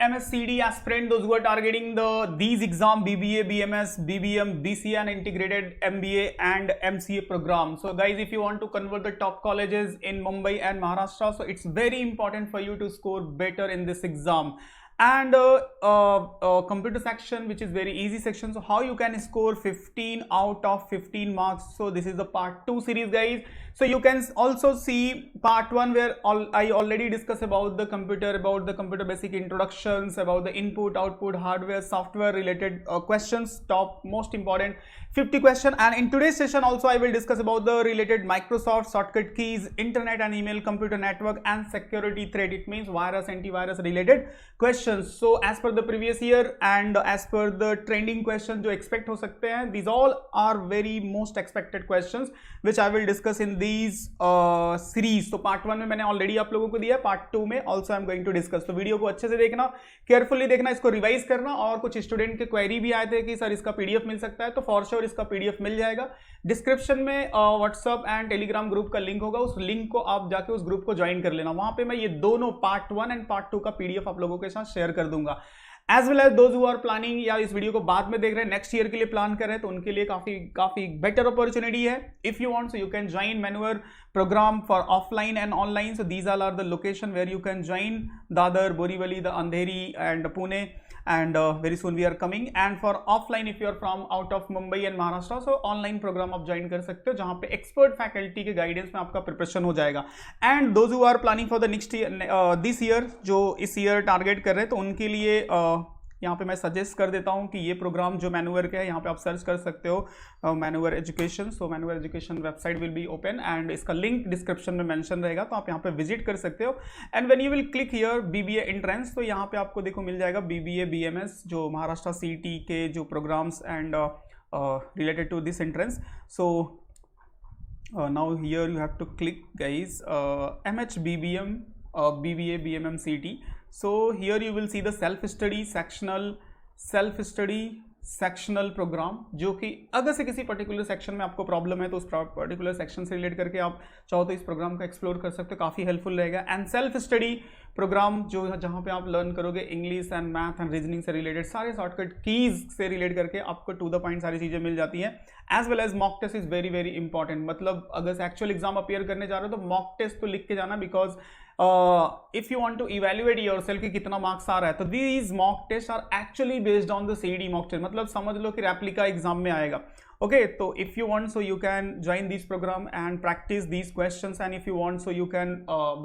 MSCD aspirant, those who are targeting these exam BBA, BMS, BBM, BCA and integrated MBA and MCA program. So guys, if you want to convert the top colleges in Mumbai and Maharashtra, so it's very important for you to score better in this exam. And computer section, which is very easy section, so how you can score 15 out of 15 marks. So this is the part 2 series, guys. So you can also see part 1 where I already discussed about the computer basic introductions, about the input, output, hardware, software related questions, top most important 50 question. And in today's session also I will discuss about the related Microsoft shortcut keys, internet and email, computer network and security threat. It means virus, antivirus related questions. So as per the previous year and as per the trending questions जो expect हो सकते हैं, these all are very most expected questions which I will discuss in these series. तो part 1 में मैंने already आप लोगों को दिया है, पार्ट 2 में also I am going to discuss. तो वीडियो को अच्छे से देखना, केयरफुली देखना, इसको रिवाइज करना. और कुछ स्टूडेंट के क्वेरी भी आए थे कि सर इसका पीडीएफ मिल सकता है, तो फॉर श्योर इसका पीडीएफ मिल जाएगा. डिस्क्रिप्शन में व्हाट्सअप एंड टेलीग्राम ग्रुप का लिंक होगा, उस लिंक को आप जाके उस ग्रुप को ज्वाइन कर लेना. वहां पे मैं ये दोनों पार्ट 1 एंड पार्ट 2 का पीडीएफ आप लोगों के साथ शेयर कर दूंगा. As well as those who are planning या इस वीडियो को बाद में देख रहे हैं, नेक्स्ट ईयर के लिए प्लान कर रहे हैं, तो उनके लिए काफी बेटर अपॉर्चुनिटी है. If you want, so you can join manure program for offline and online. So these all are the location where you can join: Dadar, Borivali, the Andheri and Pune, and very soon we are coming. And for offline, if you are from out of Mumbai and Maharashtra, so online program आप join कर सकते हो जहाँ पे expert faculty के guidance में आपका preparation हो जाएगा. And those who are planning for the next year, this year, जो इस ईयर टारगेट कर रहे हैं, तो उनके लिए यहाँ पे मैं सजेस्ट कर देता हूँ कि ये प्रोग्राम जो मैनुअर का है, यहाँ पे आप सर्च कर सकते हो manure education. So manure education website will be open and इसका लिंक डिस्क्रिप्शन में मेंशन रहेगा, तो आप यहाँ पे विजिट कर सकते हो. And when you will click here BBA entrance, तो यहाँ पे आपको देखो मिल जाएगा बीबीए बीएमएस, जो महाराष्ट्र सीटी के जो programmes and related to this entrance. So now here you have to click guys MHBBM BBA BMM CT. So here you will see the self study sectional program, जो कि अगर से किसी particular section में आपको problem है तो उस पर्टिकुलर सेक्शन से रिलेट करके आप चाहो तो इस प्रोग्राम को एक्सप्लोर कर सकते हो, काफ़ी हेल्पफुल रहेगा. एंड सेल्फ स्टडी प्रोग्राम जो जहाँ पे आप लर्न करोगे English and math and reasoning से रिलेटेड सारे शॉर्टकट कीज से रिलेट करके आपको टू द पॉइंट सारी चीज़ें मिल जाती हैं. As well as mock test is very very important. मतलब अगर एक्चुअल एग्जाम अपियर करने जा रहे हो तो मॉक टेस्ट तो लिख के जाना, because if you want to evaluate yourself कि कितना मार्क्स आ रहा है, तो these mock tests are actually based on the CET mock test. मतलब समझ लो कि रेप्लिका एग्जाम में आएगा. Okay, so if you want, so you can join this program and practice these questions. And if you want, so you can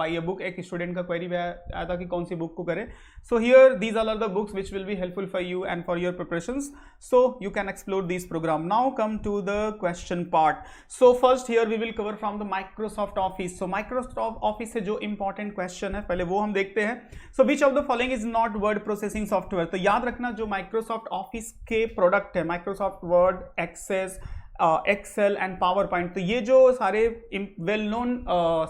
buy a book. एक student का query आया था कि कौन सी बुक को करें. So here these all are the books which will be helpful for you and for your preparations. So you can explore this program. Now come to the question part. So first here we will cover from the Microsoft Office. So Microsoft Office से जो important question है पहले वो हम देखते हैं. So which of the following is not word processing software? तो याद रखना जो Microsoft Office के प्रोडक्ट है, Microsoft Word, Access, Excel and PowerPoint, तो ये जो सारे वेल नोन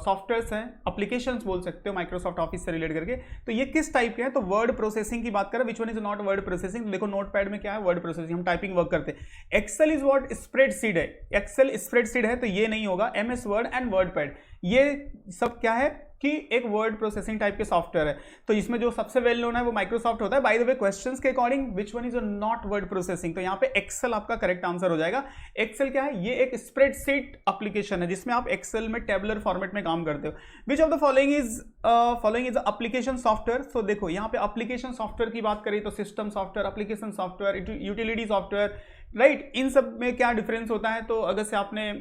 सॉफ्टवेयर्स हैं, एप्लीकेशंस बोल सकते हो माइक्रोसॉफ्ट ऑफिस से रिलेट करके, तो ये किस टाइप के हैं? तो वर्ड प्रोसेसिंग की बात करें, विच one is not word processing. देखो नोटपैड में क्या है, वर्ड प्रोसेसिंग, हम टाइपिंग वर्क करते हैं. एक्सेल इज व्हाट, स्प्रेडशीट है. एक्सेल स्प्रेडशीट है तो ये नहीं होगा. MS वर्ड एंड वर्डपैड, ये सब क्या है कि एक वर्ड प्रोसेसिंग टाइप के सॉफ्टवेयर है. तो इसमें जो सबसे वेल नोन है वो माइक्रोसॉफ्ट होता है. बाय द वे क्वेश्चंस के according which one is not word processing, तो यहाँ पे एक्सेल आपका करेक्ट आंसर हो जाएगा. एक्सेल क्या है? ये एक स्प्रेडशीट एप्लीकेशन है जिसमें आप एक्सेल में टेबुलर फॉर्मेट में काम करते हो. Which of the following is application software. So देखो यहाँ पे एप्लीकेशन सॉफ्टवेयर की बात करें तो system software, application software, utility software, right. इन सब में क्या डिफरेंस होता है? तो अगर से आपने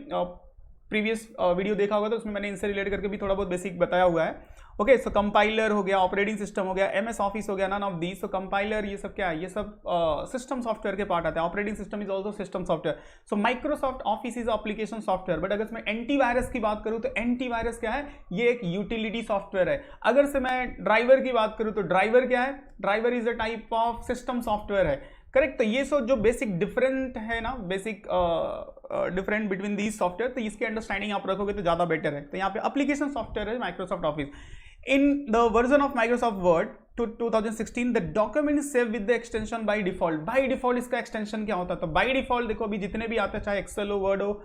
प्रीवियस वीडियो देखा होगा तो उसमें मैंने इनसे रिलेट करके भी थोड़ा बहुत बेसिक बताया हुआ है. ओके, सो कंपाइलर हो गया, ऑपरेटिंग सिस्टम हो गया, MS ऑफिस हो गया, none of these. So compiler ये सब क्या है? ये सब सिस्टम सॉफ्टवेयर के पार्ट आते हैं. Operating system is also system software. So Microsoft office is application software. But अगर मैं एंटीवायरस की बात करूं तो एंटीवायरस क्या है? ये एक यूटिलिटी सॉफ्टवेयर है. अगर से मैं ड्राइवर की बात करूं तो ड्राइवर क्या है? Driver is a type of system software है. करेक्ट. तो ये सब जो बेसिक डिफरेंट है ना, basic different between these software, तो इसकी अंडरस्टैंडिंग आप रखोगे तो ज़्यादा बेटर है. तो यहाँ पे एप्लीकेशन सॉफ्टवेयर है Microsoft office. In the version of Microsoft Word to 2016 the document is saved with the extension by default. By default इसका extension क्या होता है? तो by default देखो अभी जितने भी आते हैं, चाहे Excel हो, Word हो,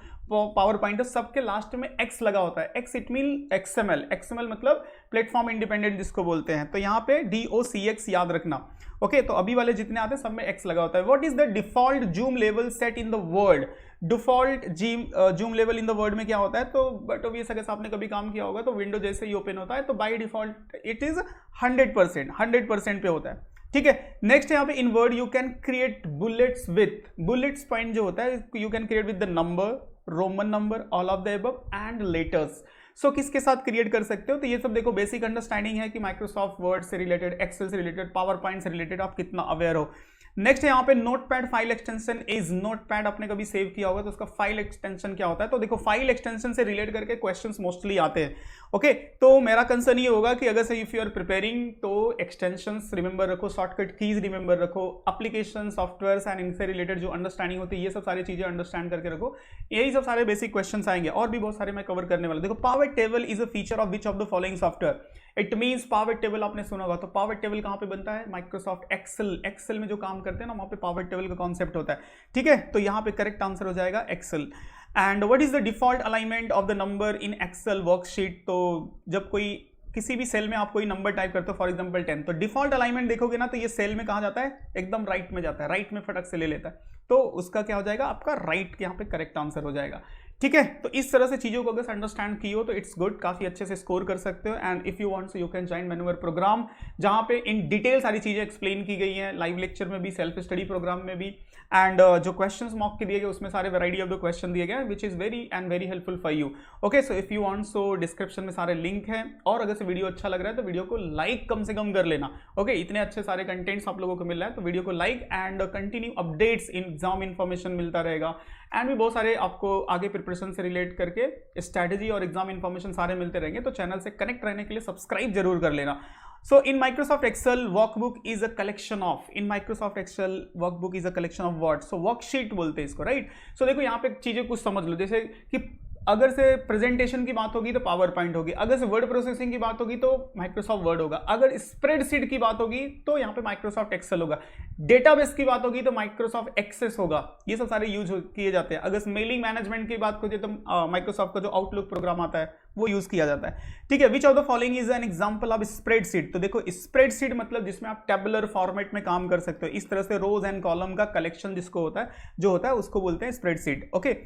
PowerPoint हो, सबके लास्ट में X लगा होता है. X it mean XML. XML मतलब प्लेटफॉर्म इंडिपेंडेंट जिसको बोलते हैं. तो यहाँ पे DOCX याद रखना. ओके, तो अभी वाले जितने आते हैं सब में X लगा होता है. What is the default zoom level set in the Word? Default zoom level in the word में क्या होता है? तो बट ऑब्वियस अगर आपने कभी काम किया होगा तो विंडो जैसे ही ओपन होता है तो बाय डिफॉल्ट इट इज 100% पे होता है. ठीक है, नेक्स्ट यहाँ पे in Word you can create bullets with bullets point जो होता है you can create with the number, Roman number, all of the above and letters. So किसके साथ क्रिएट कर सकते हो? तो ये सब देखो बेसिक अंडरस्टैंडिंग है कि माइक्रोसॉफ्ट वर्ड से रिलेटेड, एक्सेल से रिलेटेड, पावर पॉइंट से रिलेटेड आप कितना अवेयर हो. नेक्स्ट यहाँ पे notepad file extension is notepad. आपने कभी सेव किया होगा तो उसका फाइल एक्सटेंशन क्या होता है? तो देखो फाइल एक्सटेंशन से रिलेट करके क्वेश्चंस मोस्टली आते हैं. ओके, तो मेरा कंसर्न ये होगा कि अगर से इफ यू आर प्रिपेयरिंग तो एक्सटेंशंस रिमेंबर रखो, शॉर्टकट कीज रिमेंबर रखो, एप्लीकेशन सॉफ्टवेयर्स एंड इनसे रिलेटेड जो अंडरस्टैंडिंग होती है ये सब सारी चीजें अंडरस्टैंड करके रखो. यही सब सारे बेसिक क्वेश्चंस आएंगे और भी बहुत सारे मैं कवर करने वाला. देखो power table is a feature of which of the following software? It means power table आपने सुना होगा. तो पावर टेबल कहां पे बनता है? Microsoft Excel. एक्सेल में जो काम करते हैं ना वहां पे पावर टेबल का कॉन्सेप्ट होता है. ठीक है, तो यहां पे करेक्ट आंसर हो जाएगा Excel. And what is the default alignment of the number in Excel worksheet? तो जब कोई किसी भी सेल में आप कोई नंबर टाइप करते हो, फॉर एग्जांपल 10, तो डिफॉल्ट अलाइनमेंट देखोगे ना तो ये सेल में कहां जाता है? एकदम राइट में जाता है. राइट में फटक से ले लेता है. तो उसका क्या हो जाएगा? आपका राइट यहाँ पे करेक्ट आंसर हो जाएगा. ठीक है, तो इस तरह से चीजों को अगर अंडरस्टैंड की हो तो इट्स गुड, काफी अच्छे से स्कोर कर सकते हो. And if you want so you can join मैन्युअर प्रोग्राम जहां पे इन डिटेल सारी चीजें एक्सप्लेन की गई हैं, लाइव लेक्चर में भी, सेल्फ स्टडी प्रोग्राम में भी. एंड जो क्वेश्चंस मॉक के दिए गए उसमें सारे वैरायटी ऑफ द क्वेश्चन दिए गए which is very and very helpful for you. Okay, so if you want so description में सारे लिंक हैं. और अगर से वीडियो अच्छा लग रहा है तो वीडियो को लाइक कम से कम कर लेना. ओके, इतने अच्छे सारे कंटेंट्स आप लोगों को मिल रहा है तो वीडियो को like and continue updates in exam information मिलता रहेगा. एंड भी बहुत सारे आपको आगे प्रिपरेशन से रिलेट करके स्ट्रैटेजी और एग्जाम इन्फॉर्मेशन सारे मिलते रहेंगे. तो चैनल से कनेक्ट रहने के लिए सब्सक्राइब जरूर कर लेना. So in Microsoft Excel, workbook is a collection of. In Microsoft Excel, workbook is a collection of what? So worksheet बोलते हैं इसको, right? So देखो यहाँ पे चीजें कुछ समझ लो, जैसे कि अगर से प्रेजेंटेशन की बात होगी तो पावर पॉइंट होगी, अगर से वर्ड प्रोसेसिंग की बात होगी तो माइक्रोसॉफ्ट वर्ड होगा, अगर स्प्रेडशीट की बात होगी तो यहाँ पे माइक्रोसॉफ्ट एक्सेल होगा, डेटाबेस की बात होगी तो माइक्रोसॉफ्ट एक्सेस होगा. ये सब सारे यूज किए जाते हैं. अगर मेलिंग मैनेजमेंट की बात करें तो माइक्रोसॉफ्ट का जो आउटलुक प्रोग्राम आता है वो यूज किया जाता है. ठीक है, which of the following is an example of spreadsheet? तो देखो स्प्रेडशीट मतलब जिसमें आप टेबुलर फॉर्मेट में काम कर सकते हो. इस तरह से रोज एंड कॉलम का कलेक्शन जिसको होता है, जो होता है उसको बोलते हैं स्प्रेडशीट. ओके,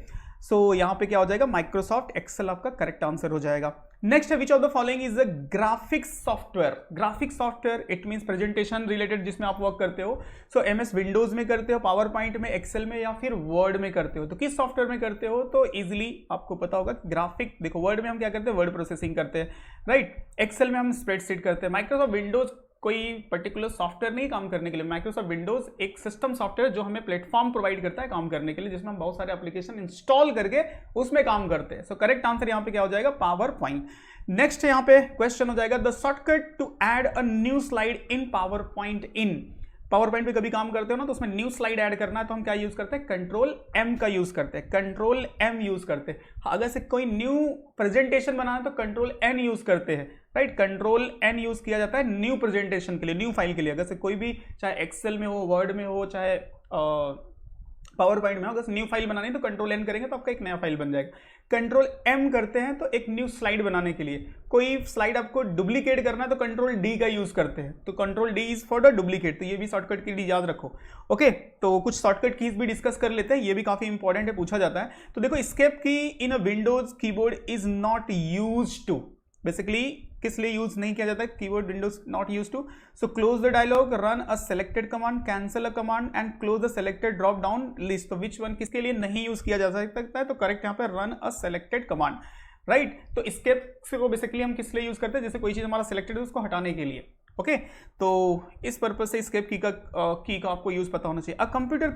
सो यहाँ पे क्या हो जाएगा? माइक्रोसॉफ्ट एक्सेल आपका करेक्ट आंसर हो जाएगा. नेक्स्ट है which of the following is a graphics software? Graphics software it means presentation related जिसमें आप वर्क करते हो. सो एमएस विंडोज में करते हो, पावर पॉइंट में, एक्सेल में या फिर वर्ड में करते हो. तो किस सॉफ्टवेयर में करते हो? तो इजिली आपको पता होगा ग्राफिक. देखो वर्ड में हम क्या करते हैं? वर्ड प्रोसेसिंग करते हैं, राइट. एक्सेल में हम स्प्रेडशीट करते हैं. माइक्रोसॉफ्ट विंडोज कोई पर्टिकुलर सॉफ्टवेयर नहीं काम करने के लिए. माइक्रोसॉफ्ट विंडोज एक सिस्टम सॉफ्टवेयर जो हमें प्लेटफॉर्म प्रोवाइड करता है काम करने के लिए, जिसमें हम बहुत सारे एप्लीकेशन इंस्टॉल करके उसमें काम करते हैं. सो करेक्ट आंसर यहाँ पे क्या हो जाएगा? Power point. नेक्स्ट यहाँ पे क्वेश्चन हो जाएगा the shortcut to add a new slide in PowerPoint. In PowerPoint पे कभी काम करते हो ना तो उसमें न्यू स्लाइड ऐड करना है तो हम क्या यूज करते हैं? कंट्रोल एम का यूज करते हैं. कंट्रोल एम यूज करते हैं. अगर से कोई न्यू प्रेजेंटेशन बनाना है तो कंट्रोल एन यूज करते हैं, राइट. कंट्रोल एन यूज किया जाता है न्यू प्रेजेंटेशन के लिए, न्यू फाइल के लिए. अगर से कोई भी चाहे एक्सेल में हो, वर्ड में हो, चाहे पावर पॉइंट में हो, अगर न्यू फाइल बनानी है तो कंट्रोल एन करेंगे तो आपका एक नया फाइल बन जाएगा. कंट्रोल एम करते हैं तो एक न्यू स्लाइड बनाने के लिए. कोई स्लाइड आपको डुप्लीकेट करना है तो कंट्रोल डी का यूज करते हैं. तो control D is for the duplicate. तो ये भी शॉर्टकट की डी याद रखो. ओके, तो कुछ शॉर्टकट कीज भी डिस्कस कर लेते हैं, ये भी काफी इंपॉर्टेंट है, पूछा जाता है. तो देखो escape key in a Windows keyboard is not used to. Basically किस लिए यूज नहीं किया जाता है? Keyboard Windows not use to. So close the dialog, run a selected command, cancel a command and close the selected drop down list. तो which one किसके लिए नहीं यूज किया जा सकता है? तो करेक्ट यहाँ पे run a selected command, right. तो एस्केप से को बेसिकली हम किस लिए यूज करते हैं? जैसे कोई चीज हमारा सिलेक्टेड है उसको हटाने के लिए. ओके, तो इस पर्पज से एस्केप की का आपको यूज पता होना चाहिए. A computer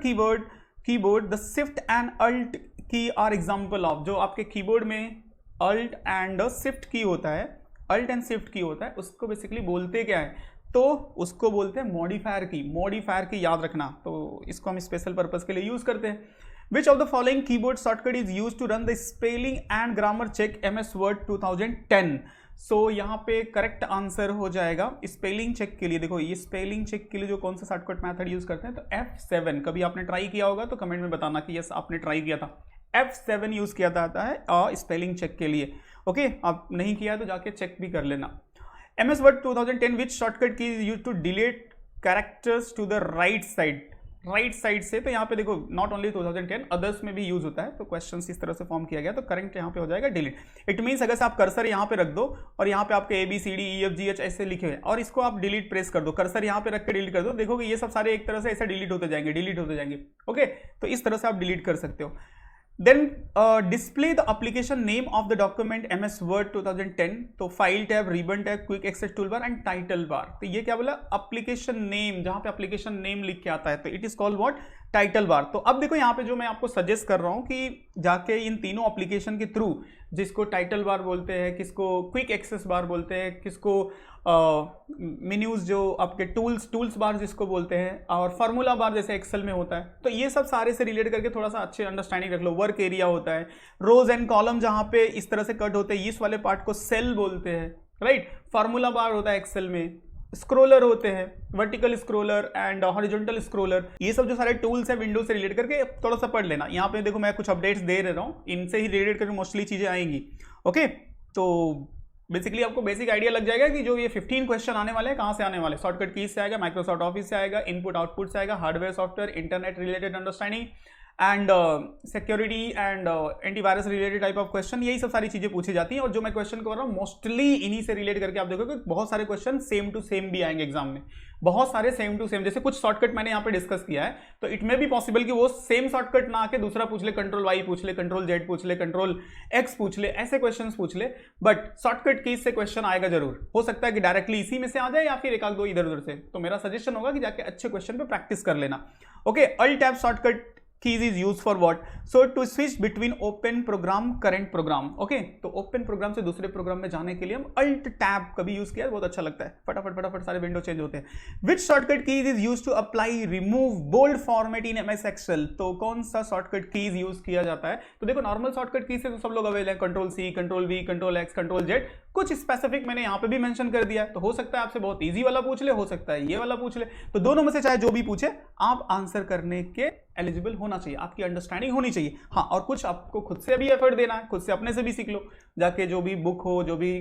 keyboard the shift and alt key are example of. जो आपके कीबोर्ड में अल्ट एंड शिफ्ट की होता है, अल्ट एंड शिफ्ट की होता है, उसको बेसिकली बोलते क्या है? तो उसको बोलते हैं मॉडिफायर की. मॉडिफायर की याद रखना. तो इसको हम स्पेशल पर्पस के लिए यूज करते हैं. Which of the following keyboard shortcut is use to run the spelling and grammar check MS Word 2010? So यहाँ पे करेक्ट आंसर हो जाएगा स्पेलिंग चेक के लिए। देखो ये स्पेलिंग चेक के लिए जो कौन सा शॉर्टकट मेथड यूज करते हैं, तो F7। कभी आपने ट्राई किया होगा तो कमेंट में बताना कि यस आपने ट्राई किया था। F7 यूज किया जाता है स्पेलिंग चेक के लिए। ओके, आप नहीं किया तो जाके चेक भी कर लेना। MS Word 2010 which shortcut key is use to delete characters to the right side से। तो यहाँ पे देखो नॉट ओनली 2010 अदर्स में भी यूज होता है। तो क्वेश्चन इस तरह से फॉर्म किया गया, तो करेक्ट यहाँ पे हो जाएगा डिलीट। इट मीन्स अगर आप कर्सर यहाँ पे रख दो और यहाँ पे आपके ABCDEFGH ऐसे लिखे हुए और इसको आप डिलीट प्रेस कर दो, कर्सर यहाँ पे रख के डिलीट कर दो, देखोगे ये सब सारे एक तरह से ऐसे डिलीट होते जाएंगे। ओके, तो इस तरह से आप डिलीट कर सकते हो। Then display the application name of the document MS Word 2010। तो file tab, ribbon tab, quick access toolbar and title bar. तो ये क्या बोला, एप्लीकेशन नेम, जहां पे एप्लीकेशन नेम लिख के आता है तो it is called what, title bar. तो अब देखो यहाँ पे जो मैं आपको सजेस्ट कर रहा हूं कि जाके इन तीनों एप्लीकेशन के थ्रू, जिसको टाइटल बार बोलते हैं, किसको क्विक एक्सेस बार बोलते हैं, किसको मेन्यूज जो आपके टूल्स बार जिसको बोलते हैं, और फार्मूला बार जैसे एक्सेल में होता है, तो ये सब सारे से रिलेट करके थोड़ा सा अच्छे अंडरस्टैंडिंग रख लो। वर्क एरिया होता है, रोज एंड कॉलम जहां पे इस तरह से कट होते हैं, इस वाले पार्ट को सेल बोलते हैं, राइट। फार्मूला बार होता है एक्सेल में, स्क्रोलर होते हैं, vertical scroller and horizontal scroller. ये सब जो सारे टूल्स हैं विंडोज से रिलेट करके थोड़ा सा पढ़ लेना। यहाँ पे देखो मैं कुछ अपडेट्स दे रहा हूँ, इनसे ही रिलेटेड करके मोस्टली चीजें आएंगी। ओके, तो बेसिकली आपको बेसिक आइडिया लग जाएगा कि जो ये 15 क्वेश्चन आने वाले हैं कहाँ से आने वाले। शॉर्टकट कीज से आएगा, माइक्रोसॉफ्ट ऑफिस से आएगा, इनपुट आउटपुट से आएगा, hardware software, internet related understanding and security and antivirus related type of question, यही सब सारी चीजें पूछी जाती हैं। और जो मैं क्वेश्चन कर रहा हूँ मोस्टली इन्हीं से रिलेट करके आप देखोगे बहुत सारे क्वेश्चन सेम टू सेम भी आएंगे एग्जाम में, बहुत सारे सेम टू सेम। जैसे कुछ शॉर्टकट मैंने यहाँ पे डिस्कस किया है, तो इट में भी पॉसिबल कि वो सेम शॉर्टकट ना आके दूसरा पूछ ले, कंट्रोल वाई पूछ ले, कंट्रोल जेड पूछ ले, कंट्रोल एक्स पूछ ले, ऐसे क्वेश्चन पूछ ले, बट शॉर्टकट कीज से क्वेश्चन आएगा जरूर। हो सकता है कि डायरेक्टली इसी में से आ जाए या फिर एक आध दो इधर उधर से। तो मेरा सजेशन होगा कि जाके अच्छे क्वेश्चन पे प्रैक्टिस कर लेना। Okay, alt tab shortcut keys is used for what? So to switch between open program, current program. Okay, तो open program से दूसरे प्रोग्राम में जाने के लिए हम alt tab कभी यूज किया है, बहुत अच्छा लगता है, फटाफट सारे विंडो चेंज होते हैं। Which shortcut keys is used to apply remove bold format in MS Excel? तो कौन सा शॉर्टकट कीज यूज किया जाता है? तो देखो नॉर्मल शॉर्टकट कीज से तो सब लोग अवेलेबल है, control C, control V, control X, control Z। कुछ स्पेसिफिक मैंने यहाँ पे भी मेंशन कर दिया है, तो हो सकता है आपसे बहुत इजी वाला पूछ ले, हो सकता है ये वाला पूछ ले। तो दोनों में से चाहे जो भी पूछे, आप आंसर करने के एलिजिबल होना चाहिए, आपकी अंडरस्टैंडिंग होनी चाहिए। हाँ, और कुछ आपको खुद से भी एफर्ट देना है, खुद से अपने से भी सीख लो, जाके जो भी बुक हो, जो भी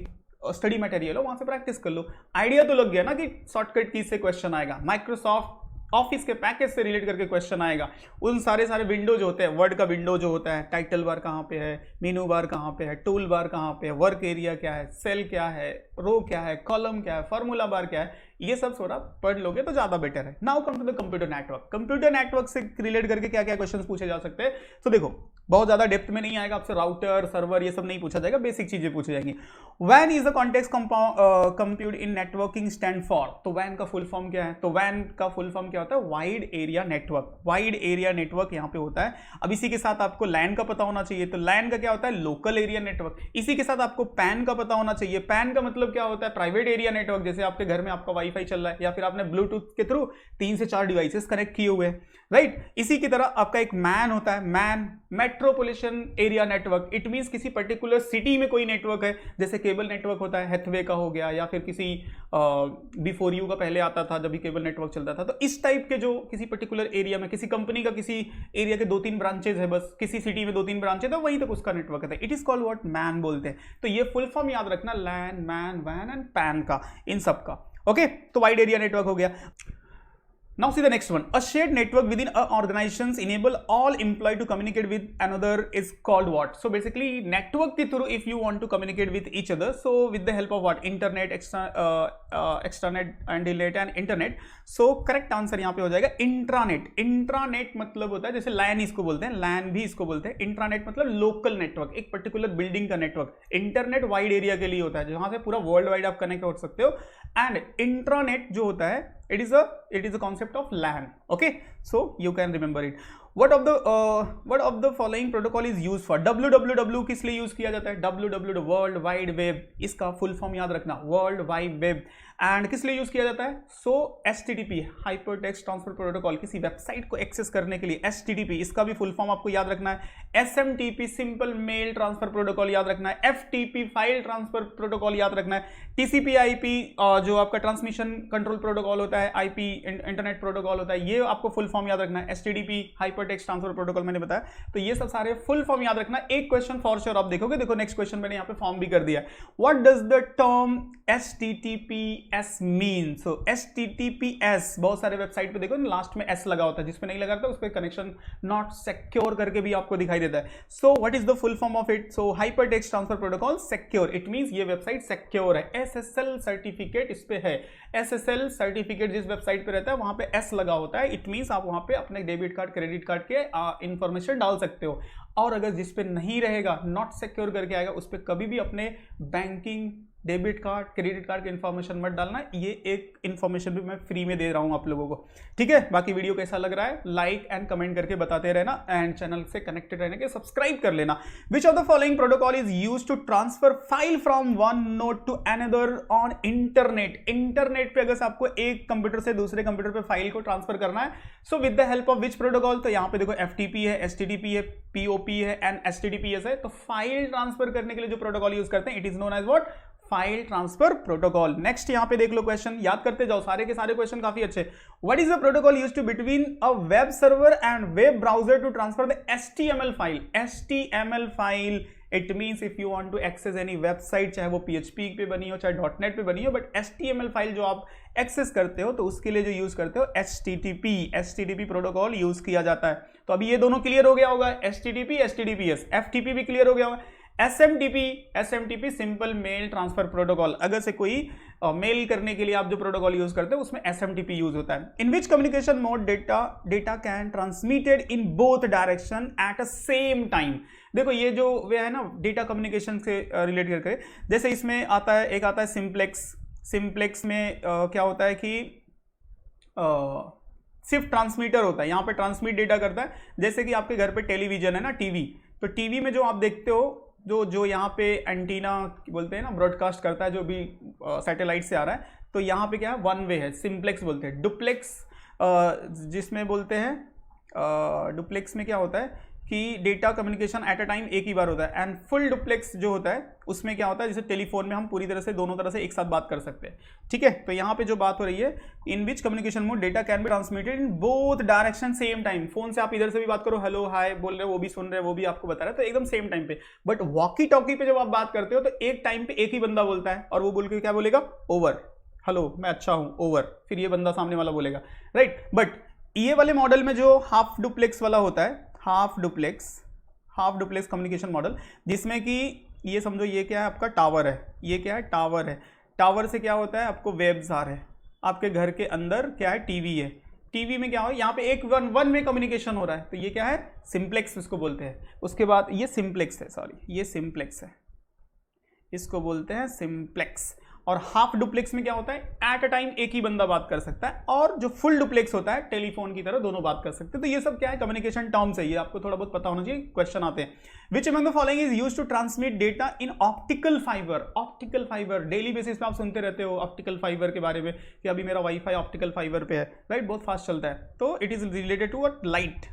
स्टडी मटेरियल हो, वहां से प्रैक्टिस कर लो। आइडिया तो लग गया ना कि शॉर्टकट कीज से क्वेश्चन आएगा, माइक्रोसॉफ्ट ऑफिस के पैकेज से रिलेट करके क्वेश्चन आएगा। उन सारे विंडो जो होते हैं, वर्ड का विंडो जो होता है, टाइटल बार कहाँ पे है, मेनू बार कहाँ पे है, टूल बार कहाँ पे है, वर्क एरिया क्या है, सेल क्या है, रो क्या है, कॉलम क्या है, फार्मूला बार क्या है, ये सब थोड़ा पढ़ लोगे तो ज्यादा बेटर है। Now come to the computer network. Computer network से रिलेट करके क्या क्या क्वेश्चन पूछे जा सकते हैं, तो देखो बहुत ज्यादा डेप्थ में नहीं आएगा, आपसे राउटर सर्वर ये सब नहीं पूछा जाएगा, बेसिक चीजें पूछी जाएंगी। WAN is the context compute in networking stand for. तो WAN का फुल फॉर्म क्या है? तो WAN का फुल फॉर्म क्या होता है? Wide area network. Wide area network यहाँ पे होता है। अब इसी के साथ आपको LAN का पता होना चाहिए, तो LAN का क्या होता है? Local area network. इसी के साथ आपको PAN का पता होना चाहिए। PAN का मतलब क्या होता है? Private area network. जैसे आपके घर में आपका वाईफाई चल रहा है या फिर आपने ब्लूटूथ के थ्रू 3 से 4 डिवाइसेस कनेक्ट किए हुए हैं, राइट। इसी की तरह आपका एक MAN होता है, man metropolitan area network. It means किसी पर्टिकुलर सिटी में कोई नेटवर्क है, जैसे केबल नेटवर्क होता है, हैथवे का हो गया, या फिर किसी B4U का पहले आता था जब भी केबल नेटवर्क चलता था। तो इस टाइप के जो किसी पर्टिकुलर एरिया में किसी कंपनी का किसी एरिया के 2-3 ब्रांचेज है, बस किसी सिटी में 2-3 ब्रांचेज है, वहीं तक उसका नेटवर्क है, it is called what? Man बोलते हैं। तो ये फुल फॉर्म याद रखना, LAN, MAN, WAN and PAN का, इन सब का। ओके, तो वाइड एरिया नेटवर्क हो गया। Now see the next one. A shared network within a organizations enable all employee to communicate with another is called what? So basically network के through if you want to communicate with each other, so with the help of what? Internet, extranet and delete and internet. So correct answer यहाँ पे हो जाएगा intranet. Intranet मतलब होता है, जैसे LAN इसको बोलते हैं, LAN भी इसको बोलते हैं। इंट्रानेट मतलब लोकल नेटवर्क, एक पर्टिकुलर बिल्डिंग का नेटवर्क। इंटरनेट वाइड एरिया के लिए होता है, जहां से पूरा वर्ल्ड वाइड आप कनेक्ट हो सकते हो। एंड इंट्रानेट जो होता है, it is a concept of LAN. Okay, so you can remember it. What of the following protocol is use for www किस लिए यूज किया जाता है? www वर्ल्ड वाइड वेब, इसका फुल फॉर्म याद रखना, वर्ल्ड वाइड वेब। एंड किस लिए यूज किया जाता है? सो HTTP hyper text transfer protocol, किसी वेबसाइट को एक्सेस करने के लिए HTTP, इसका भी फुल फॉर्म आपको याद रखना है। SMTP simple mail transfer protocol याद रखना है। FTP फाइल ट्रांसफर प्रोटोकॉल याद रखना है। TCP IP जो आपका ट्रांसमिशन कंट्रोल प्रोटोकॉल होता है, IP इंटरनेट प्रोटोकॉल होता है, ये आपको फुल फॉर्म याद रखना है। HTTP hyper text transfer protocol मैंने बताया, तो ये सब सारे फुल फॉर्म याद रखना। एक क्वेश्चन फॉर श्योर आप देखोगे, देखो नेक्स्ट क्वेश्चन मैंने यहाँ पे फॉर्म भी कर दिया है। What does the term HTTPS mean? So HTTPS बहुत सारे वेबसाइट पे देखो लास्ट में S लगा होता है, जिसपे नहीं लगा था उस पर कनेक्शन नॉट सिक्योर करके भी आपको दिखाई देता है। सो what is the full form of it? So hyper text transfer protocol secure, it means ये वेबसाइट सिक्योर है। SSL सर्टिफिकेट इस पे है। SSL सर्टिफिकेट जिस वेबसाइट पे रहता है वहां पे S लगा होता है, इट मींस आप वहां पे अपने डेबिट कार्ड क्रेडिट कार्ड के इंफॉर्मेशन डाल सकते हो। और अगर जिस पे नहीं रहेगा, नॉट सिक्योर करके आएगा, उस पे कभी भी अपने banking debit card credit card की इंफॉर्मेशन मत डालना। ये एक इंफॉर्मेशन भी मैं फ्री में दे रहा हूं आप लोगों को, ठीक है। बाकी वीडियो कैसा लग रहा है लाइक एंड कमेंट करके बताते रहना, एंड चैनल से कनेक्टेड रहने के सब्सक्राइब कर लेना। Which of the following protocol is used to transfer file from one node to another on internet? Internet पे अगर आपको एक कंप्यूटर से दूसरे कंप्यूटर पे फाइल को ट्रांसफर करना है, so with the help of which protocol? तो यहाँ पे देखो FTP है, HTTP है, POP है एंड HTTPS है। तो फाइल ट्रांसफर करने के लिए जो प्रोटोकॉल यूज करते हैं, it is known as what? File transfer protocol. Next यहां पे देख लो क्वेश्चन, याद करते जाओ, सारे के सारे क्वेश्चन काफी अच्छे। What is the protocol used to between a web server and web browser to transfer the HTML file? HTML file it means if you want to access any website, चाहे वो PHP पे बनी हो चाहे .NET पे बनी हो, but HTML file जो आप एक्सेस करते हो तो उसके लिए जो यूज करते हो HTTP प्रोटोकॉल यूज किया जाता है। तो अभी ये दोनों क्लियर हो गया होगा, HTTP HTTPS। FTP भी क्लियर हो गया होगा। SMTP simple mail transfer protocol, अगर से कोई मेल करने के लिए आप जो प्रोटोकॉल यूज करते हो उसमें SMTP यूज होता है। In which communication mode data can transmitted in both direction at a same time? देखो ये जो वे है ना डेटा कम्युनिकेशन से रिलेट करके, जैसे इसमें आता है, एक आता है सिंप्लेक्स में क्या होता है कि सिर्फ ट्रांसमीटर होता है, यहाँ पे ट्रांसमिट डेटा करता है। जैसे कि आपके घर पे टेलीविजन है ना, टीवी, तो टीवी में जो आप देखते हो, जो यहाँ पे एंटीना बोलते हैं ना, ब्रॉडकास्ट करता है जो भी सैटेलाइट से आ रहा है, तो यहाँ पे क्या है, वन वे है, सिंप्लेक्स बोलते हैं। डुप्लेक्स जिसमें बोलते हैं, डुप्लेक्स में क्या होता है कि data communication at a time एक ही बार होता है। एंड फुल डुप्लेक्स जो होता है उसमें क्या होता है, जैसे टेलीफोन में हम पूरी तरह से दोनों तरह से एक साथ बात कर सकते हैं, ठीक है। तो यहाँ पे जो बात हो रही है, in which communication mode data can be transmitted in both direction same time. Phone से आप इधर से भी बात करो, हेलो हाय बोल रहे हो, वो भी सुन रहे हैं, वो भी आपको बता रहा है, तो एकदम सेम टाइम पे। बट वॉकी टॉकी पे जब आप बात करते हो तो एक टाइम पे एक ही बंदा बोलता है, और वो बोल के क्या बोलेगा? ओवर, हेलो मैं अच्छा हूं, ओवर, फिर ये बंदा सामने वाला बोलेगा, राइट। बट ये वाले मॉडल में जो हाफ डुप्लेक्स वाला होता है, हाफ डुप्लेक्स कम्युनिकेशन मॉडल, जिसमें कि ये समझो ये क्या है, आपका टावर है, ये क्या है, टावर है। टावर से क्या होता है, आपको वेब्स आ रहे हैं, आपके घर के अंदर क्या है, टीवी है, टीवी में क्या हो, यहाँ पे एक वन वे कम्युनिकेशन हो रहा है, तो ये क्या है, सिंप्लेक्स इसको बोलते हैं। उसके बाद ये सिंप्लेक्स है, सॉरी ये सिंप्लेक्स है, इसको बोलते हैं सिंप्लेक्स। और हाफ डुप्लेक्स में क्या होता है, एट अ टाइम एक ही बंदा बात कर सकता है, और जो फुल डुप्लेक्स होता है टेलीफोन की तरह दोनों बात कर सकते हैं। तो ये सब क्या है, कम्युनिकेशन टर्म्स है, ये आपको थोड़ा बहुत पता होना चाहिए, क्वेश्चन आते हैं। Which among the following is used to transmit data in optical fiber? Optical fiber daily basis पे आप सुनते रहते हो ऑप्टिकल फाइबर के बारे में, कि अभी मेरा वाईफाई ऑप्टिकल फाइबर पे है, राइट, बहुत फास्ट चलता है। तो it is related to light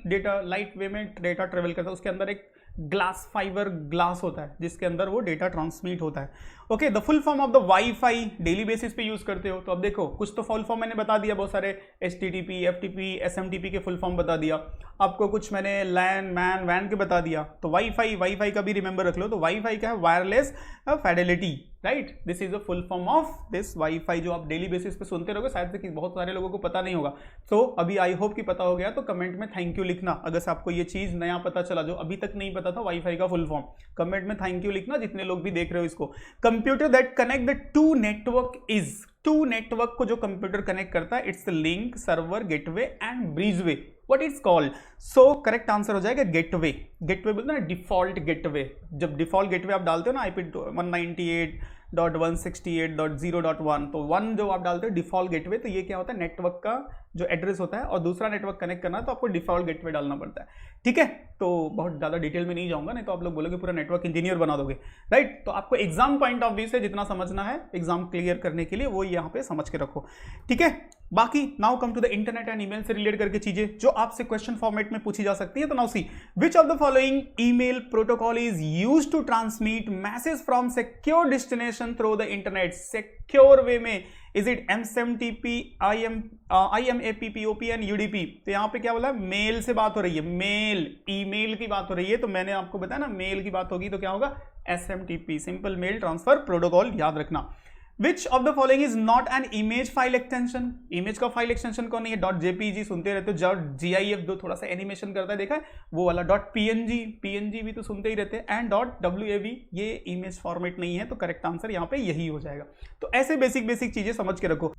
data, light way में डेटा ट्रेवल करता है, उसके अंदर एक ग्लास फाइबर ग्लास होता है जिसके अंदर वो डेटा ट्रांसमिट होता है। Okay, the full form of the wifi daily basis पे यूज करते हो, तो अब देखो कुछ तो फुल फॉर्म मैंने बता दिया, बहुत सारे HTTP FTP SMTP के फुल फॉर्म बता दिया आपको, कुछ मैंने लैन मैन वैन के बता दिया। तो वाईफाई का भी रिमेंबर रख लो, तो वाईफाई क्या है, wireless Fidelity, right, this is the full form of this wifi, जो आप डेली बेसिस पे सुनते रहोगे, शायद से बहुत सारे लोगों को पता नहीं होगा। तो अभी आई होप कि पता हो गया, तो कमेंट में थैंक यू लिखना अगर से आपको ये चीज नया पता चला, जो अभी तक नहीं पता था वाईफाई का फुल फॉर्म। कमेंट में थैंक यू लिखना जितने लोग भी देख रहे हो इसको। Computer that connect the two network is, two network को जो कंप्यूटर कनेक्ट करता है, it's link, server, gateway and bridgeway, what is called? So correct answer हो जाएगा गेटवे। गेटवे बोलते हैं ना, डिफॉल्ट गेटवे। जब डिफॉल्ट गेटवे आप डालते हो ना IP 198 192.168.0.1, तो 1 जो आप डालते हो डिफॉल्ट गेटवे, तो ये क्या होता है नेटवर्क का जो एड्रेस होता है, और दूसरा नेटवर्क कनेक्ट करना है तो आपको डिफॉल्ट गेटवे डालना पड़ता है, ठीक है। तो बहुत ज़्यादा डिटेल में नहीं जाऊंगा, नहीं तो आप लोग बोलोगे पूरा नेटवर्क इंजीनियर बना दोगे, राइट। तो आपको एग्जाम पॉइंट ऑफ व्यू से जितना समझना है एग्जाम क्लियर करने के लिए वो यहाँ पे समझ के रखो, ठीक है। बाकी now come to the internet and email से रिलेट करके चीजें जो आपसे क्वेश्चन फॉर्मेट में पूछी जा सकती है। तो now see which of the following email protocol is used to transmit message from secure destination through the internet, secure way में, is it MSMTP, IMAP, POP and UDP। तो यहाँ पे क्या बोला, मेल से बात हो रही है, मेल ईमेल की बात हो रही है, तो मैंने आपको बताया ना मेल की बात होगी तो क्या होगा SMTP, simple mail transfer protocol, याद रखना। Which of the following is not an image file extension? Image का फाइल एक्सटेंशन कौन नहीं है, .jpg सुनते रहते हो, .gif जो थोड़ा सा एनिमेशन करता है देखा है वो वाला, .png भी तो सुनते ही रहते हैं, एंड .wav ये इमेज फॉर्मेट नहीं है, तो करेक्ट आंसर यहाँ पे यही हो जाएगा। तो ऐसे बेसिक चीजें समझ के रखो।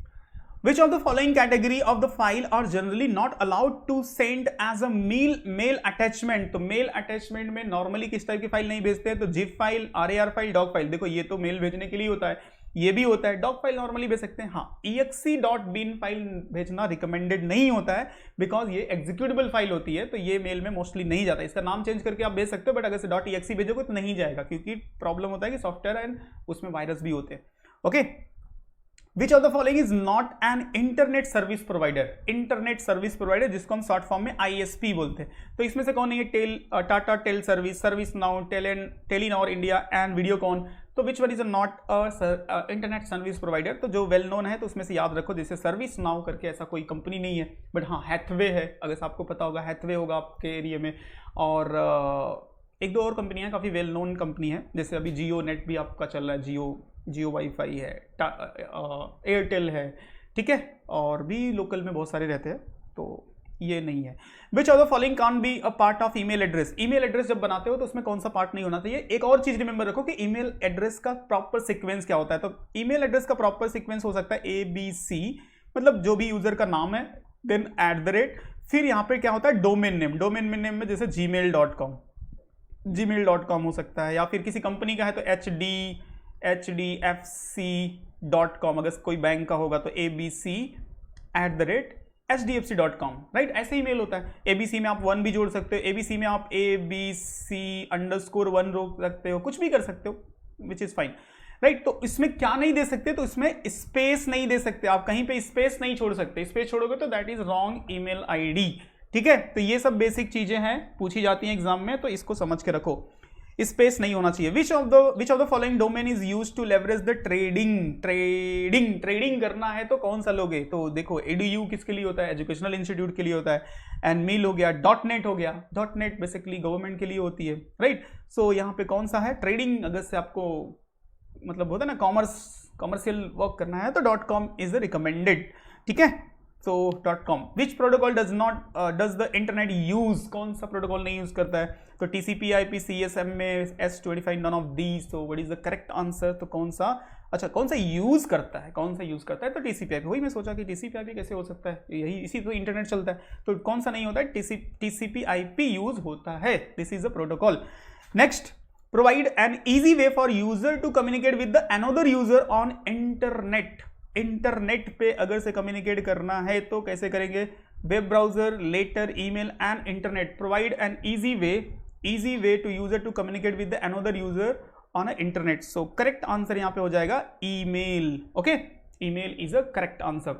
Which of the following category of the file are generally not allowed to send as a mail attachment? तो मेल अटैचमेंट में नॉर्मली किस टाइप की फाइल नहीं भेजते हैं, तो zip file, RAR file, doc file. देखो ये तो मेल भेजने के लिए होता है, ये भी होता है, डॉक फाइल नॉर्मली भेज सकते हैं। हाँ, exe.bin फाइल भेजना रिकमेंडेड नहीं होता है, बिकॉज ये एग्जीक्यूटेबल फाइल होती है, तो ये मेल में मोस्टली नहीं जाता। इसका नाम चेंज करके आप भेज सकते हो, बट अगर से .exe भेजोगे तो नहीं जाएगा, क्योंकि प्रॉब्लम होता है कि सॉफ्टवेयर एंड उसमें वायरस भी होते हैं, okay. Which of the following is not an internet service provider? Internet service provider जिसको हम शॉर्ट फॉर्म में ISP बोलते हैं, तो इसमें से कौन है, Tata Teleservices, ServiceNow, Telenor India and Videocon. तो which one is not internet service provider, तो जो वेल नोन है तो उसमें से याद रखो, जैसे सर्विस नाउ करके ऐसा कोई कंपनी नहीं है, बट हाँ हैथवे है, अगर आपको पता होगा हैथवे होगा आपके एरिया में, और एक दो और कंपनियां काफ़ी वेल नोन कंपनी है, जैसे अभी जियो नेट भी आपका चल रहा है, जियो वाईफाई है, एयरटेल है, ठीक है, और भी लोकल में बहुत सारे रहते हैं, तो ये नहीं है। Which of the following can't be a part of email address? Email address जब बनाते हो तो उसमें कौन सा पार्ट नहीं होना चाहिए। एक और चीज रिमेंबर रखो कि ईमेल एड्रेस का प्रॉपर सीक्वेंस क्या होता है। तो ईमेल एड्रेस का प्रॉपर सीक्वेंस हो सकता है ABC, मतलब जो भी यूजर का नाम है, देन @, फिर यहाँ पे क्या होता है डोमेन नेम। डोमेन नेम में जैसे gmail.com हो सकता है, या फिर किसी कंपनी का है तो HDFC.com, अगर कोई बैंक का होगा तो ABC@HDFC.com, राइट। ऐसे ही मेल होता है। ABC में आप 1 भी जोड़ सकते हो, ABC में आप ABC_1 रोक सकते हो, कुछ भी कर सकते हो, विच इज फाइन, राइट। तो इसमें क्या नहीं दे सकते, तो इसमें स्पेस नहीं दे सकते, आप कहीं पे स्पेस नहीं छोड़ सकते, स्पेस छोड़ोगे तो that is wrong email ID, ठीक है। तो ये सब बेसिक चीजें हैं, पूछी जाती हैं एग्जाम में, तो इसको समझ के रखो, स्पेस नहीं होना चाहिए। Which of the following domain is used to leverage the trading करना है तो कौन सा लोगे, तो देखो edu किसके लिए होता है, एजुकेशनल इंस्टीट्यूट के लिए होता है, एंड मिल हो गया, .net हो गया, .net बेसिकली गवर्नमेंट के लिए होती है, राइट। सो यहाँ पे कौन सा है ट्रेडिंग, अगर से आपको मतलब होता है ना कॉमर्शियल वर्क करना है तो .com इज रिकमेंडेड, ठीक है। सो .com। Which protocol does the internet use, कौन सा प्रोटोकॉल नहीं यूज करता है, तो TCP/IP, CSMA, S25, none of these. So what is the correct answer, तो कौन सा यूज करता है, तो TCP/IP। वही मैं सोचा कि TCP/IP कैसे हो सकता है, यही इसी तो इंटरनेट चलता है, तो कौन सा नहीं होता है, TCP/IP यूज होता है, this is a protocol. Next, provide an easy way for user to communicate with the another user on internet. Internet पे अगर से कम्युनिकेट करना है तो कैसे करेंगे, web browser, letter, email and internet. Provide an easy way to user to communicate with the another user on a internet. So correct answer यहां पे हो जाएगा email, okay. Email is a correct answer.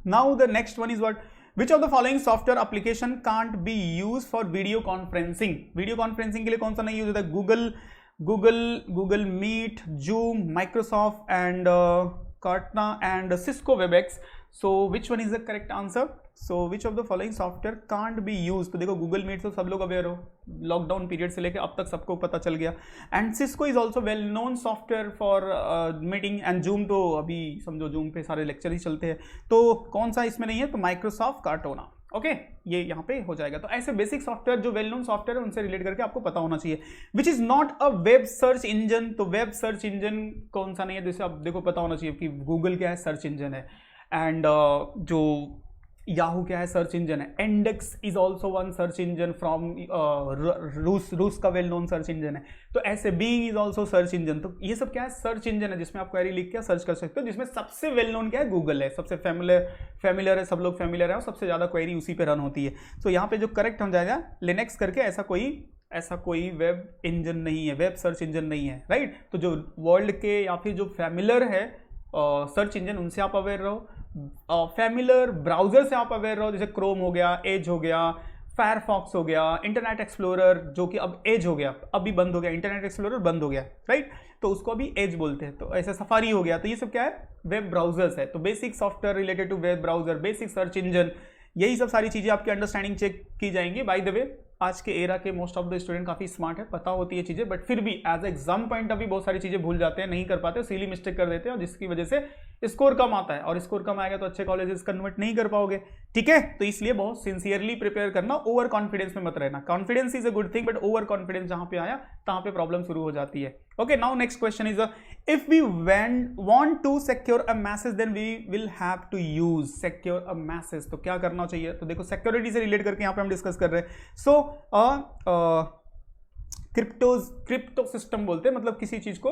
Now the next one is what, which of the following software application can't be use for video conferencing. Video conferencing के लिए कौन सा नहीं use होता है, Google Meet, Zoom, Microsoft and Cortana and Cisco WebEx. So which one is the correct answer? So which of the following software can't be used? तो देखो Google Meet तो सब लोग अवेयर हो, लॉकडाउन पीरियड से लेकर अब तक सबको पता चल गया, and Cisco is also well known software for meeting, and Zoom तो अभी समझो Zoom पे सारे लेक्चर ही चलते हैं, तो कौन सा इसमें नहीं है, तो माइक्रोसॉफ्ट कार्टोना, ओके, ये यहाँ पे हो जाएगा। तो ऐसे बेसिक सॉफ्टवेयर जो वेल नोन सॉफ्टवेयर है उनसे रिलेट करके आपको पता होना चाहिए। Which is not a web search engine, तो वेब सर्च इंजन कौन सा नहीं है, जैसे आप देखो पता होना चाहिए कि गूगल क्या है, सर्च इंजन है, एंड जो याहू क्या है? सर्च इंजन है। Index is also one search engine from रूस का वेल नोन सर्च इंजन है। तो ऐसे being is also search engine. तो ये सब क्या है? सर्च इंजन है, जिसमें आप क्वेरी लिख के सर्च कर सकते हो, जिसमें सबसे वेल नोन क्या है? गूगल है, सबसे फेमिलियर है, सब लोग फेमिलियर है और सबसे ज्यादा क्वेरी उसी पे रन होती है। तो यहाँ पे जो करेक्ट हो जाएगा लिनक्स करके, ऐसा कोई वेब इंजन नहीं है, वेब सर्च इंजन नहीं है, राइट। तो जो वर्ल्ड के या फिर जो फेमिलियर है सर्च इंजन, उनसे आप अवेयर रहो। फेमिलियर ब्राउजर से आप अवेयर रहो, जैसे क्रोम हो गया, एज हो गया, फायरफॉक्स हो गया, इंटरनेट एक्सप्लोरर जो कि अब एज हो गया, अभी बंद हो गया, इंटरनेट एक्सप्लोरर बंद हो गया, राइट। तो उसको अभी एज बोलते हैं। तो ऐसे सफारी हो गया। तो ये सब क्या है? वेब ब्राउजर्स है। तो basic software related to web browser, basic search engine, यही सब सारी चीजें आपकी अंडरस्टैंडिंग चेक की जाएंगी। बाय द वे आज के एरा के मोस्ट ऑफ द स्टूडेंट काफी स्मार्ट है, पता होती है चीजें, बट फिर भी एज एग्जाम पॉइंट अभी बहुत सारी चीजें भूल जाते हैं, नहीं कर पाते, सिली मिस्टेक कर देते हैं, और जिसकी वजह से स्कोर कम आता है, और स्कोर कम आएगा तो अच्छे कॉलेजेस कन्वर्ट नहीं कर पाओगे, ठीक है। तो इसलिए बहुत सिंसियरली प्रिपेयर करना, ओवर कॉन्फिडेंस में मत रहना। Confidence is a good thing, but over confidence जहां पे आया तहां पे प्रॉब्लम शुरू हो जाती है। Okay, now next question is if we want to secure a message then we will have to use secure a message। तो क्या करना चाहिए? तो देखो सिक्योरिटी से रिलेट करके यहाँ पे हम डिस्कस कर रहे हैं। सो क्रिप्टो सिस्टम बोलते हैं, मतलब किसी चीज को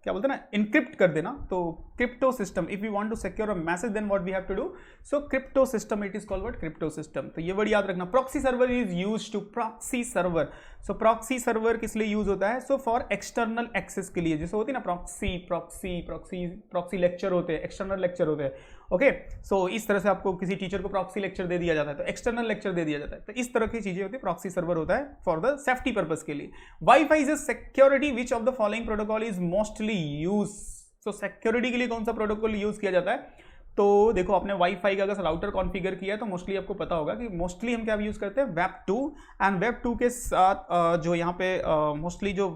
क्या बोलते हैं ना, इनक्रिप्ट कर देना। तो crypto system, if you want to secure a message then what we have to do, so crypto system, it is called what? Crypto system. तो ये वर्ड याद रखना। Proxy server is used to, proxy server, so proxy server किस लिए use होता है? So for external access के लिए, जैसे होती है ना प्रॉक्सी लेक्चर होते हैं, एक्सटर्नल लेक्चर होते हैं। ओके, सो इस तरह से आपको किसी टीचर को प्रॉक्सी लेक्चर दे दिया जाता है, तो एक्सटर्नल लेक्चर दे दिया जाता है। तो इस तरह की चीजें होती है, प्रॉक्सी सर्वर होता है फॉर द सेफ्टी पर्पस के लिए। Wifi is a security which of the following protocol is mostly use. So security के लिए कौन सा प्रोटोकॉल यूज किया जाता है? तो देखो, आपने वाईफाई का अगर राउटर कॉन्फ़िगर किया है तो मोस्टली आपको पता होगा कि मोस्टली हम क्या यूज करते हैं? वेब 2। एंड वेब 2 के साथ जो यहाँ पे मोस्टली जो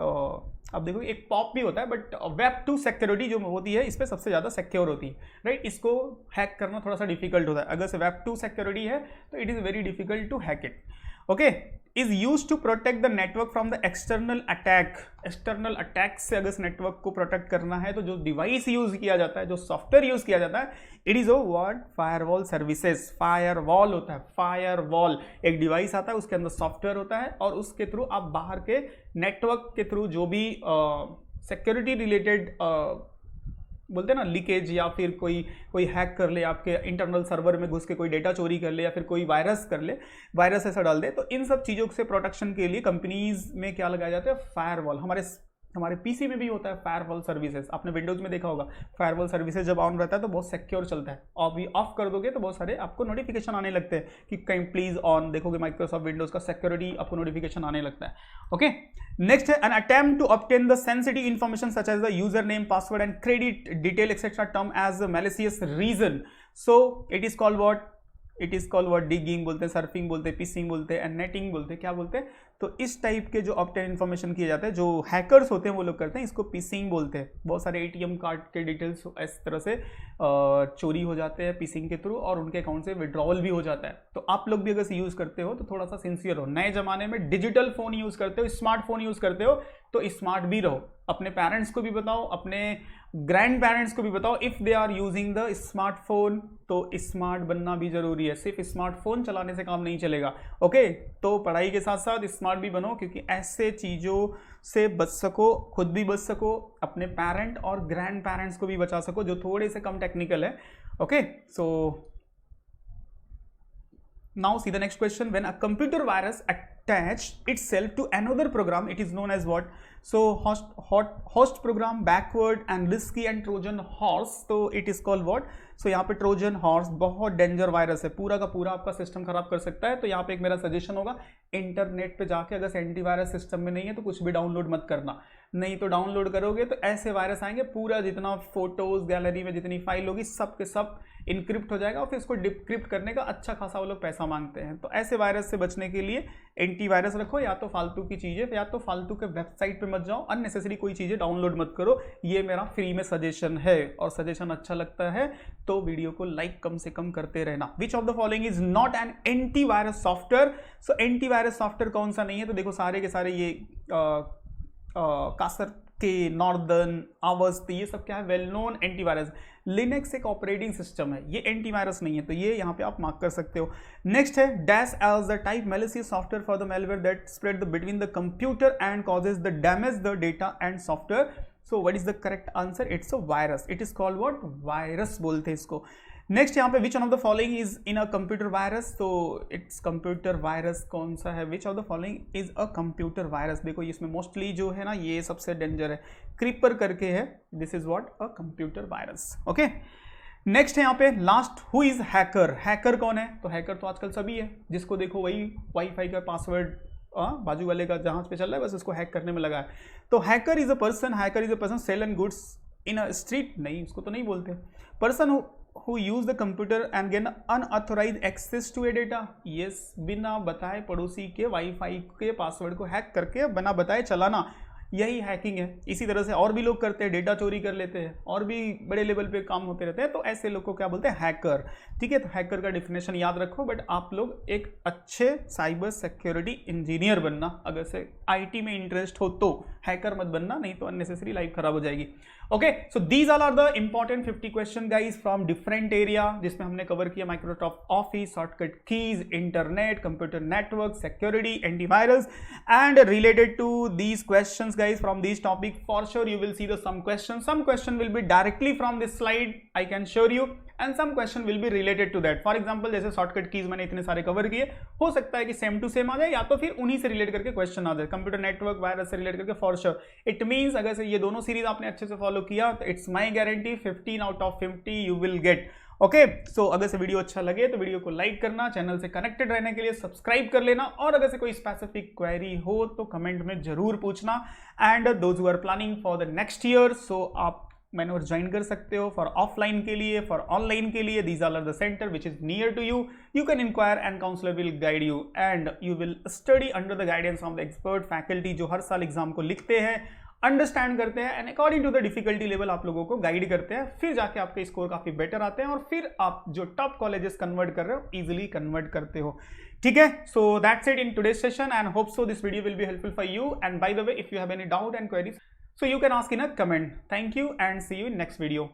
अब देखो एक पॉप भी होता है, बट वेब 2 सिक्योरिटी जो होती है इस पर सबसे ज्यादा सिक्योर होती है, राइट। इसको हैक करना थोड़ा सा डिफिकल्ट होता है। अगर से वेब 2 सिक्योरिटी है तो it is very difficult to hack it. Okay, is use to protect the network from the external attack. External attack से अगर नेटवर्क को प्रोटेक्ट करना है तो जो डिवाइस यूज किया जाता है, जो सॉफ्टवेयर यूज किया जाता है, it is what? Firewall services. Firewall होता है, फायरवॉल एक डिवाइस आता है, उसके अंदर सॉफ्टवेयर होता है, और उसके थ्रू आप बाहर के नेटवर्क के थ्रू जो भी सिक्योरिटी रिलेटेड बोलते हैं ना, लीकेज, या फिर कोई हैक कर ले, आपके इंटरनल सर्वर में घुस के कोई डेटा चोरी कर ले, या फिर कोई वायरस कर ले, वायरस ऐसा डाल दे, तो इन सब चीज़ों से प्रोटेक्शन के लिए कंपनीज में क्या लगाया जाता है? फायरवॉल। हमारे पीसी में भी होता है फायरवॉल सर्विसेज। आपने विंडोज में देखा होगा, फायरवॉल सर्विसेज जब ऑन रहता है तो बहुत सिक्योर चलता है, और भी ऑफ कर दोगे तो बहुत सारे आपको नोटिफिकेशन आने लगते हैं कि कहीं प्लीज ऑन, देखोगे माइक्रोसॉफ्ट विंडोज का सिक्योरिटी आपको नोटिफिकेशन आने लगता है। ओके, नेक्स्ट है an attempt to obtain the sensitive information such as the user name, password and credit detail etcetera term as a malicious reason. So it is called what? It is called what? Digging बोलते हैं, surfing बोलते हैं, fishing बोलते हैं, and netting बोलते हैं। क्या बोलते हैं? तो इस टाइप के जो ऑब्टेन इन्फॉर्मेशन किए जाते हैं, जो हैकर्स होते हैं वो लोग करते हैं, इसको पिसिंग बोलते हैं। बहुत सारे एटीएम कार्ड के डिटेल्स इस तरह से चोरी हो जाते हैं पिसिंग के थ्रू, और उनके अकाउंट से विड्रॉवल भी हो जाता है। तो आप लोग भी अगर से यूज करते हो तो थोड़ा सा सिंसियर हो। नए जमाने में डिजिटल फोन यूज करते हो, स्मार्टफोन यूज करते हो, तो स्मार्ट भी रहो। अपने पेरेंट्स को भी बताओ, अपने ग्रैंड पेरेंट्स को भी बताओ, if they are using the smartphone तो स्मार्ट बनना भी जरूरी है। सिर्फ स्मार्टफोन चलाने से काम नहीं चलेगा। ओके, तो पढ़ाई के साथ साथ स्मार्ट भी बनो, क्योंकि ऐसे चीजों से बच सको, खुद भी बच सको, अपने पेरेंट और ग्रैंड पेरेंट्स को भी बचा सको जो थोड़े से कम टेक्निकल है। Okay, so now see the next question. When a computer virus attached itself to another program, it is known as what? So host program, backward and risky, and Trojan horse, so it is called what? So यहाँ पे Trojan horse बहुत danger virus है, पूरा का पूरा आपका system खराब कर सकता है। तो यहाँ पे एक मेरा सजेशन होगा, इंटरनेट पे जाके अगर एंटीवायरस सिस्टम में नहीं है तो कुछ भी डाउनलोड मत करना, नहीं तो डाउनलोड करोगे तो ऐसे वायरस आएंगे, पूरा जितना फोटोज गैलरी में जितनी फाइल होगी सब के सब इनक्रिप्ट हो जाएगा, और फिर इसको डिक्रिप्ट करने का अच्छा खासा वो लोग पैसा मांगते हैं। तो ऐसे वायरस से बचने के लिए एंटीवायरस रखो, या तो फालतू की चीजें, या तो फालतू के वेबसाइट पे मत जाओ, अननेसेसरी कोई चीजें डाउनलोड मत करो। ये मेरा फ्री में सजेशन है, और सजेशन अच्छा लगता है तो वीडियो को लाइक कम से कम करते रहना। विच of the following is not an antivirus software? So antivirus software कौन सा नहीं है? तो देखो सारे के सारे ये के, नॉर्दर्न, आवस्त, ये सब क्या है, वेल नोन एंटीवायरस। लिनक्स एक ऑपरेटिंग सिस्टम है, ये एंटीवायरस नहीं है, तो ये यहाँ पे आप मार्क कर सकते हो। नेक्स्ट है dash as the type malicious software for the malware that spread between the computer and causes the damage the data and software. So what is the correct answer? It's a virus. It is called what? Virus बोलते हैं इसको। Next यहाँ पे which one of the following is in a computer virus, तो it's computer virus कौन सा है? Which of the following is a computer virus? देखो इसमें मोस्टली जो है ना ये सबसे डेंजर है, क्रीपर करके है, this is what? A computer virus. Okay, next है यहाँ पे last, who is hacker? Hacker कौन है? तो हैकर तो आजकल सभी है, जिसको देखो वही वाईफाई का पासवर्ड बाजू वाले का जहां पे चल रहा है बस उसको हैक करने में लगा है। तो hacker is a person sell and goods in a street, नहीं उसको तो नहीं बोलते। Person who use the computer and gain unauthorized access to a data, yes, बिना बताए पड़ोसी के वाईफाई के पासवर्ड को हैक करके बिना बताए चलाना, यही हैकिंग है। इसी तरह से और भी लोग करते हैं, डेटा चोरी कर लेते हैं, और भी बड़े लेवल पे काम होते रहते हैं, तो ऐसे लोग को क्या बोलते हैं? हैकर। ठीक है, तो हैकर का डिफिनेशन याद रखो, बट आप लोग एक अच्छे साइबर सिक्योरिटी इंजीनियर बनना, अगर से आईटी में इंटरेस्ट हो तो, हैकर मत बनना, नहीं तो अननेसेसरी लाइफ खराब हो जाएगी। Okay, so these all are the important 50 question guys from different area, जिसमें हमने कवर किया Microsoft Office, shortcut keys, internet, computer network, security, antivirus, and related to these questions guys from these topic, for sure you will see the some question will be directly from this slide, I can assure you, and some question will be related to that. For example, जैसे shortcut keys मैंने इतने सारे cover किए, हो सकता है कि same to same आ जाए, या तो फिर उन्हीं से रिलेट करके क्वेश्चन आ जाए, कंप्यूटर नेटवर्क, वायरस से रिलेट करके, फॉर श्योर। इट मींस अगर से ये दोनों सीरीज आपने अच्छे से फॉलो किया तो it's my guarantee 15 out of 50 you will get. Okay, so अगर से वीडियो अच्छा लगे तो वीडियो को लाइक करना, चैनल से कनेक्टेड रहने के लिए सब्सक्राइब कर लेना, और अगर से कोई स्पेसिफिक क्वेरी हो तो कमेंट में जरूर पूछना। And those who are planning for the next year, so आप मैनुअर ज्वाइन कर सकते हो फॉर ऑफलाइन के लिए, फॉर ऑनलाइन के लिए। These are the centre which is near to you, you can enquire and counsellor will guide you, and you will study under the guidance of the expert faculty, जो हर साल exam को लिखते हैं, understand करते हैं, and according to the difficulty level आप लोगों को गाइड करते हैं, फिर जाके आपके स्कोर काफी बेटर आते हैं, और फिर आप जो टॉप कॉलेजेस कन्वर्ट कर रहे हो इजिली कन्वर्ट करते हो। ठीक है, so that's it in today's session, and hope so this video will be helpful for you. And by the way, if you have any doubt and queries, so you can ask in a comment. Thank you and see you in next video.